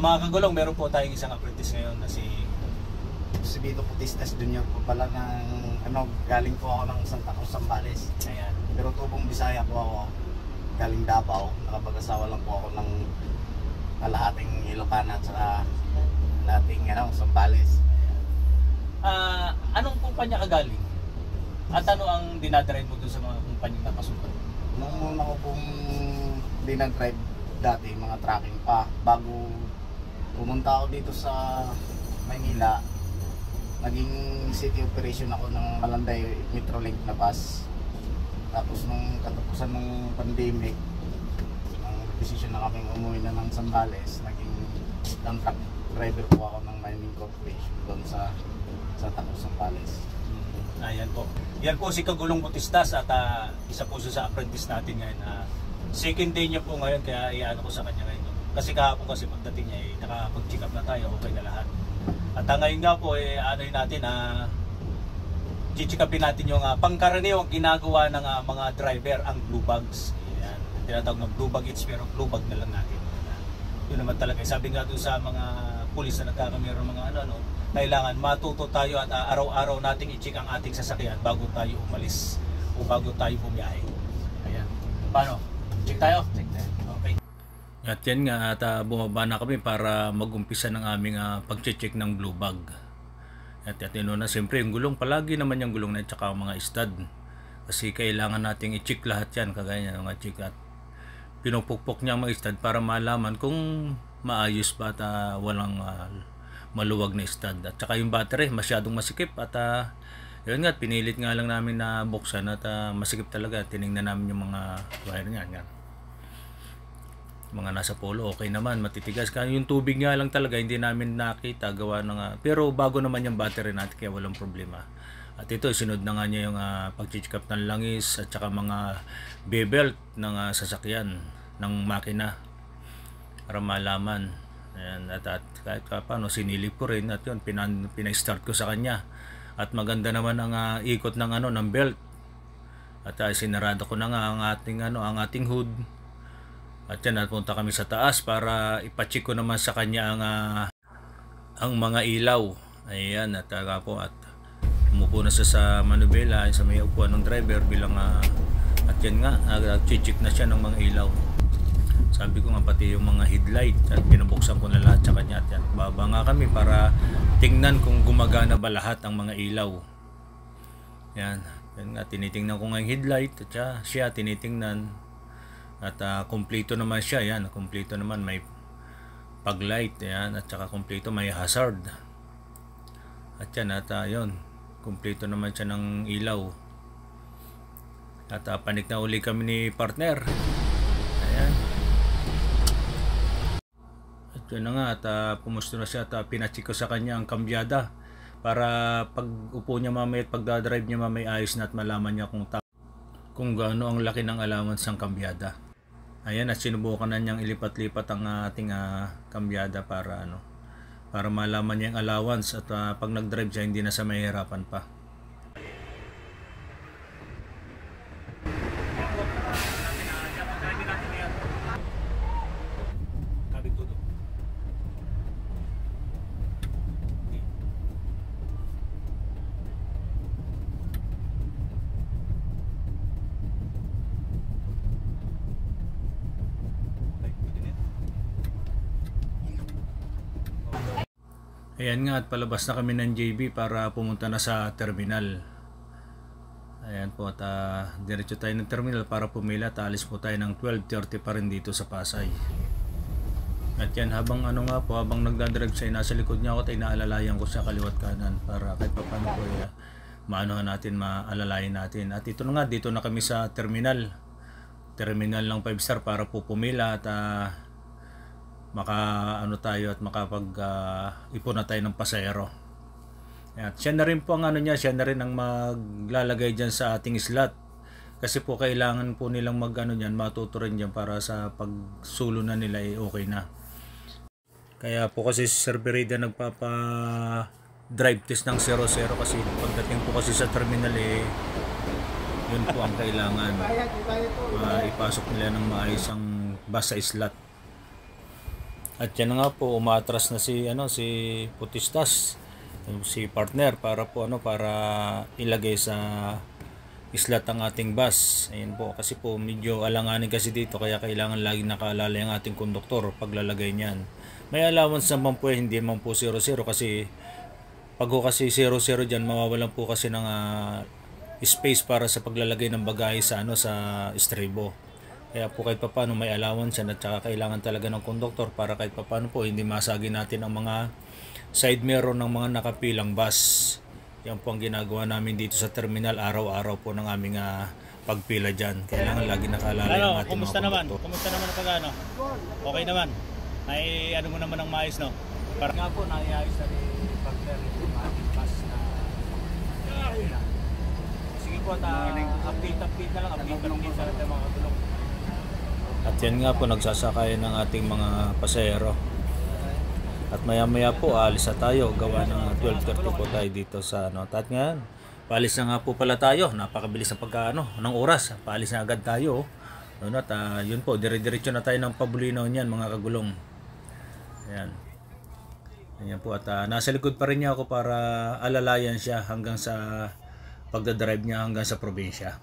Mga kagulong, meron po tayong isang apprentice ngayon na si Vito Putistas Junior po pala ng galing po ako ng Santa Cruz, Zambales. Ayan. Pero tubong Bisaya po ako, galing Davao. Nakapag-asawa lang po ako ng kalahating Ilocana at saka lahating Zambales. Anong kumpanya ka galing? At ano ang dinadrive mo doon sa mga kumpanyang napasukan? Nung una ko pong dinag-drive dati, mga tracking pa, bago pumunta ako dito sa Maynila, naging city operation ako ng Malanday Metrolink na bus. Tapos nung katapusan ng pandemic, ang decision na kaming umuwi na ng Zambales, naging truck driver po ako ng mining corporation doon sa Santa Cruz, Zambales. Ayan po. Yan po si Kagulong Putistas at isa po sa apprentice natin ngayon. Second day niya po ngayon, kaya iano ko sa kanya ngayon. Kasi kahapon kasi pagdating niya, nakapag-check up na tayo, okay na lahat. At ngayon nga po, natin, check upin natin yung pangkaraniwang ginagawa ng mga driver, ang blue bags. Ayan. Tinatawag ng blue bag, pero blue bag na lang natin. Yun naman talaga. Sabi nga doon sa mga pulis na nagkakamero ng mga kailangan matuto tayo at araw-araw nating i-check ang ating sasakyan bago tayo umalis o bago tayo bumiyahe. Ayan. Paano? Check tayo? Check tayo. Okay. At yan nga, at bumaba na kami para mag-umpisa ng aming pag-check ng blue bag. At yun na, siyempre yung gulong, palagi naman yung gulong na at saka mga stud. Kasi kailangan nating i-check lahat yan, kagaya ng mga check at pinupukpok niya ang mga stud para malaman kung maayos ba at walang maluwag na stud. At saka yung battery masyadong masikip at yun nga, pinilit nga lang namin na buksan at masikip talaga. Tinignan namin yung mga wire nga mga nasa polo, okay naman, matitigas. Kaya yung tubig nga lang talaga hindi namin nakita gawa ng pero bago naman yung battery natin kaya walang problema. At ito sinod na nga niya yung pag-check up ng langis at saka mga B-belt ng sasakyan ng makina para malaman. Ayan, at kahit paano sinilip ko rin at yun pinay-start ko sa kanya. At maganda naman ang ikot ng ng belt. At sinarado ko na nga ang ating hood. At yan, napunta kami sa taas para ipa-check ko naman sa kanya ang mga ilaw. Ayan, at po at umupo na siya sa manubela sa may upuan ng driver bilang at yan nga, nag-check na siya ng mga ilaw. Sabi ko nga pati yung mga headlight at pinabuksan ko na lahat sa kanya at yan. Baba nga kami para tingnan kung gumagana ba lahat ang mga ilaw. Yan, yan nga, tinitingnan ko nga yung headlight at siya tinitingnan. At kumpleto naman siya, yan, kumpleto naman, may paglight, yan, at saka kumpleto may hazard. At yan, at yun, kumpleto naman siya ng ilaw. At panik na uli kami ni partner. Ayan. At yun na nga, at pumusto na siya at pinacheck ko sa kanya ang kambyada para pag upo niya mamaya at pagdadrive niya mamaya ayos na at malaman niya kung gaano ang laki ng allowance ng kambyada. Ayan, at sinubukan na niyang ilipat-lipat ang ating kambyada para para malaman niya ang allowance at pag nag-drive siya hindi na sa mahirapan pa. Ayan nga, at palabas na kami ng JB para pumunta na sa terminal. Ayan po, at diretso tayo ng terminal para pumila at alis po tayo ng 12:30 pa rin dito sa Pasay. At yan, habang habang nagdadrive siya, nasa likod niya ako at inaalalayan ko sa kaliwat kanan para kahit pa paano po maanohan natin, maalalayan natin. At ito na nga, dito na kami sa terminal ng 5 star para po pumila at tayo at makapag ipon na tayo ng pasahero. At siya na rin po ang siya na rin ang maglalagay diyan sa ating slot. Kasi po kailangan po nilang matuto rin diyan para sa pagsulo na nila okay na. Kaya po kasi si Sir Berida nagpapa drive test ng 00 kasi pagdating po kasi sa terminal yun po ang kailangan. Ipasok nila ng maayos ang bus sa slot. At yan na nga po, umatras na si Putistas, si partner para po para ilagay sa islat ang ating bus. Ayun po, kasi po medyo alanganin kasi dito, kaya kailangan laging nakaalala yung ating konduktor paglalagay niyan. May allowance naman po, hindi man po 0-0 kasi pag kasi 0-0 diyan, mawawalan po kasi ng space para sa paglalagay ng bagahe sa sa estribo. Kaya po kahit papaano may allowance yan, at saka kailangan talaga ng konduktor para kahit papaano po hindi masagi natin ang mga side mirror ng mga nakapilang bus. Yan po ang ginagawa namin dito sa terminal, araw-araw po ng aming pagpila dyan. Kailangan lagi nakaalala yung ating kumusta mga naman? konduktor. Kumusta naman ang pag-ano? Okay naman. Ay mo naman ang maayos, no? Para nga po, naiayos na ni partner yung ating bus na sige po, update na lang, update sa mga katulong. At yan nga po, nagsasakay ng ating mga pasahero. At maya po, alis na tayo. Gawa ng 12:30 po tayo dito sa At ngayon, paalis na nga po pala tayo. Napakabilis ng ng oras. Paalis na agad tayo. At yun po, dire-diretso na tayo ng Pabulinaw niyan, mga kagulong. Ayan. Ayan po, at nasa likod pa rin niya ako para alalayan siya hanggang sa pagdadrive niya hanggang sa probinsya.